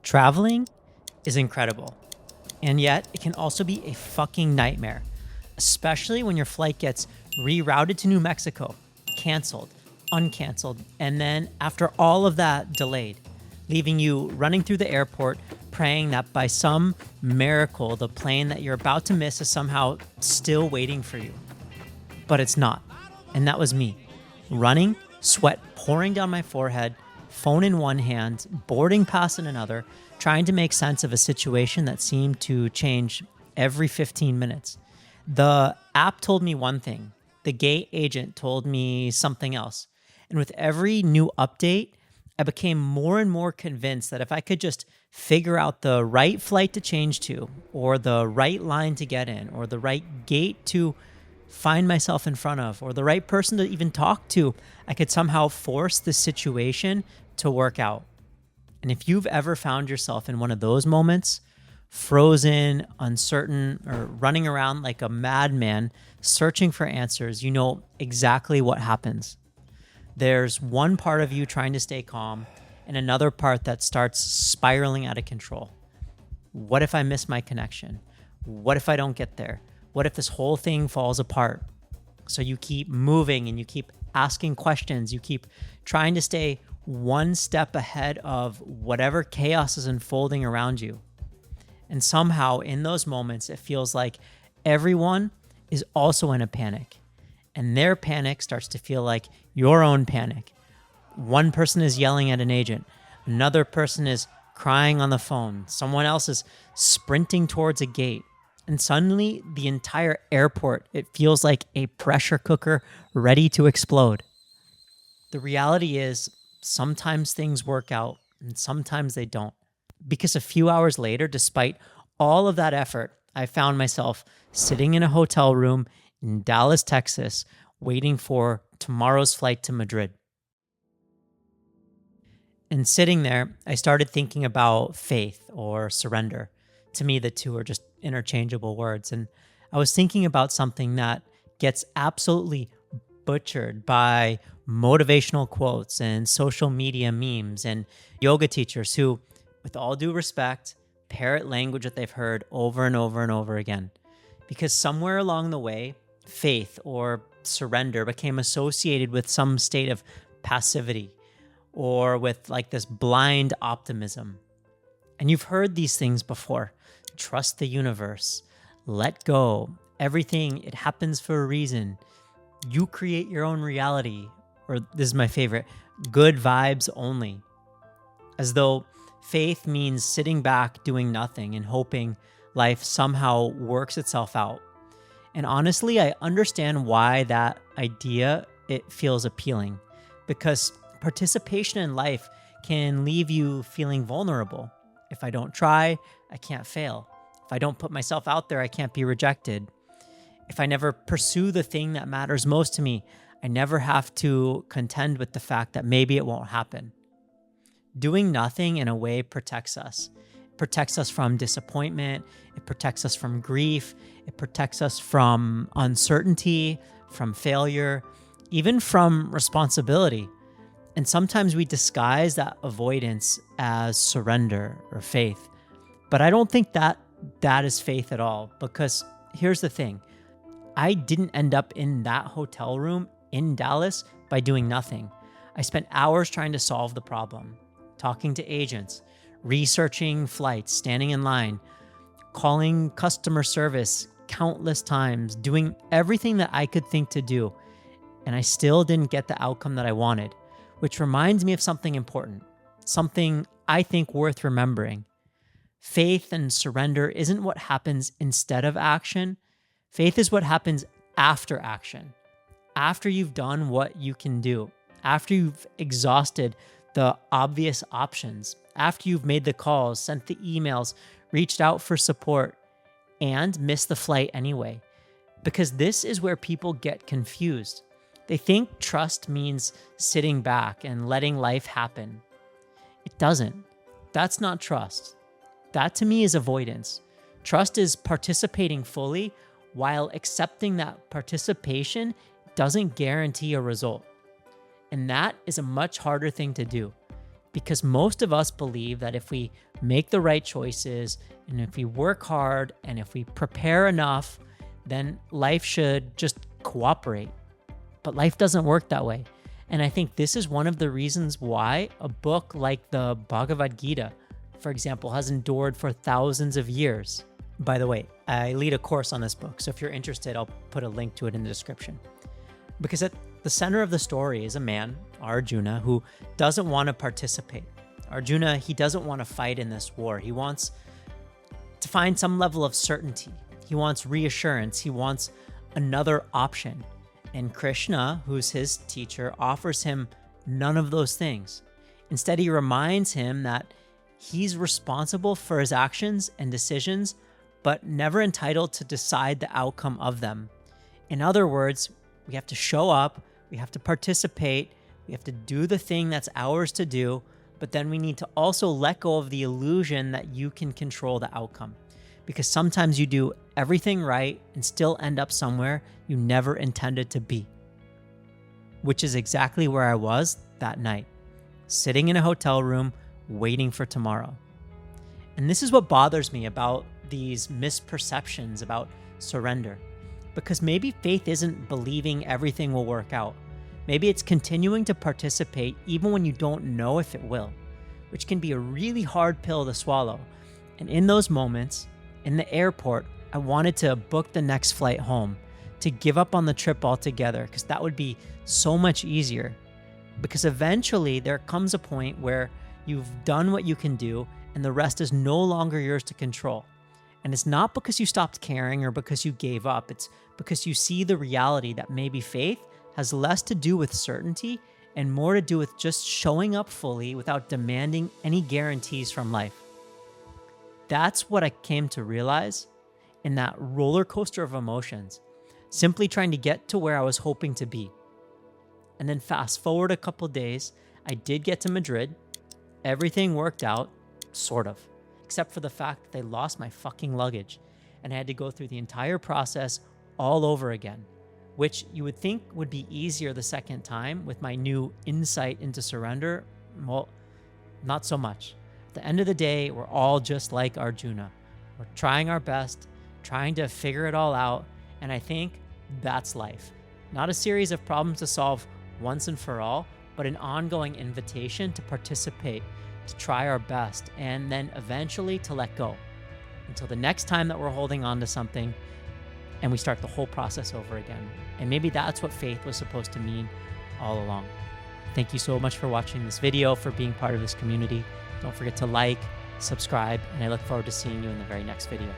Traveling is incredible, and yet it can also be a fucking nightmare, especially when your flight gets rerouted to New Mexico, canceled, uncanceled, and then after all of that delayed, leaving you running through the airport praying that by some miracle the plane that you're about to miss is somehow still waiting for you. But it's not. And that was me, running, sweat pouring down my forehead, phone in one hand, boarding pass in another, trying to make sense of a situation that seemed to change every 15 minutes. The app told me one thing. The gate agent told me something else. And with every new update, I became more and more convinced that if I could just figure out the right flight to change to, or the right line to get in, or the right gate to find myself in front of, or the right person to even talk to, I could somehow force the situation to work out. And if you've ever found yourself in one of those moments, frozen, uncertain, or running around like a madman, searching for answers, you know exactly what happens. There's one part of you trying to stay calm and another part that starts spiraling out of control. What if I miss my connection? What if I don't get there? What if this whole thing falls apart? So you keep moving and you keep asking questions. You keep trying to stay one step ahead of whatever chaos is unfolding around you. And somehow in those moments, it feels like everyone is also in a panic. And their panic starts to feel like your own panic. One person is yelling at an agent. Another person is crying on the phone. Someone else is sprinting towards a gate. And suddenly, the entire airport, it feels like a pressure cooker ready to explode. The reality is, sometimes things work out and sometimes they don't. Because a few hours later, despite all of that effort, I found myself sitting in a hotel room in Dallas, Texas, waiting for tomorrow's flight to Madrid. And sitting there, I started thinking about faith or surrender. To me, the two are just interchangeable words. And I was thinking about something that gets absolutely butchered by motivational quotes and social media memes and yoga teachers who, with all due respect, parrot language that they've heard over and over and over again. Because somewhere along the way, faith or surrender became associated with some state of passivity or with like this blind optimism. And you've heard these things before. Trust the universe. Let go. Everything, it happens for a reason. You create your own reality. Or this is my favorite, good vibes only. As though faith means sitting back, doing nothing, and hoping life somehow works itself out. And honestly, I understand why that idea, it feels appealing. Because participation in life can leave you feeling vulnerable. If I don't try, I can't fail. If I don't put myself out there, I can't be rejected. If I never pursue the thing that matters most to me, I never have to contend with the fact that maybe it won't happen. Doing nothing in a way protects us. It protects us from disappointment. It protects us from grief. It protects us from uncertainty, from failure, even from responsibility. And sometimes we disguise that avoidance as surrender or faith. But I don't think that is faith at all, because here's the thing. I didn't end up in that hotel room in Dallas by doing nothing. I spent hours trying to solve the problem, talking to agents, researching flights, standing in line, calling customer service countless times, doing everything that I could think to do. And I still didn't get the outcome that I wanted, which reminds me of something important, something I think worth remembering. Faith and surrender isn't what happens instead of action. Faith is what happens after action. After you've done what you can do, after you've exhausted the obvious options, after you've made the calls, sent the emails, reached out for support, and missed the flight anyway. Because this is where people get confused. They think trust means sitting back and letting life happen. It doesn't. That's not trust. That to me is avoidance. Trust is participating fully while accepting that participation doesn't guarantee a result. And that is a much harder thing to do. Because most of us believe that if we make the right choices and if we work hard and if we prepare enough, then life should just cooperate. But life doesn't work that way. And I think this is one of the reasons why a book like the Bhagavad Gita, for example, has endured for thousands of years. By the way, I lead a course on this book, so if you're interested, I'll put a link to it in the description. Because at the center of the story is a man, Arjuna, who doesn't want to participate. Arjuna, he doesn't want to fight in this war. He wants to find some level of certainty. He wants reassurance. He wants another option. And Krishna, who's his teacher, offers him none of those things. Instead, he reminds him that he's responsible for his actions and decisions, but never entitled to decide the outcome of them. In other words, we have to show up, we have to participate, we have to do the thing that's ours to do, but then we need to also let go of the illusion that you can control the outcome. Because sometimes you do everything right and still end up somewhere you never intended to be. Which is exactly where I was that night, sitting in a hotel room, waiting for tomorrow. And this is what bothers me about these misperceptions about surrender. Because maybe faith isn't believing everything will work out. Maybe it's continuing to participate even when you don't know if it will, which can be a really hard pill to swallow. And in those moments, in the airport, I wanted to book the next flight home, to give up on the trip altogether, because that would be so much easier. Because eventually there comes a point where you've done what you can do and the rest is no longer yours to control. And it's not because you stopped caring or because you gave up. It's because you see the reality that maybe faith has less to do with certainty and more to do with just showing up fully without demanding any guarantees from life. That's what I came to realize in that roller coaster of emotions, simply trying to get to where I was hoping to be. And then fast forward a couple days, I did get to Madrid. Everything worked out, sort of, except for the fact that they lost my fucking luggage and I had to go through the entire process all over again, which you would think would be easier the second time with my new insight into surrender. Well, not so much. At the end of the day, we're all just like Arjuna. We're trying our best, trying to figure it all out, and I think that's life. Not a series of problems to solve once and for all, but an ongoing invitation to participate, to try our best, and then eventually to let go until the next time that we're holding on to something and we start the whole process over again. And maybe that's what faith was supposed to mean all along. Thank you so much for watching this video, for being part of this community. Don't forget to like, subscribe, and I look forward to seeing you in the very next video.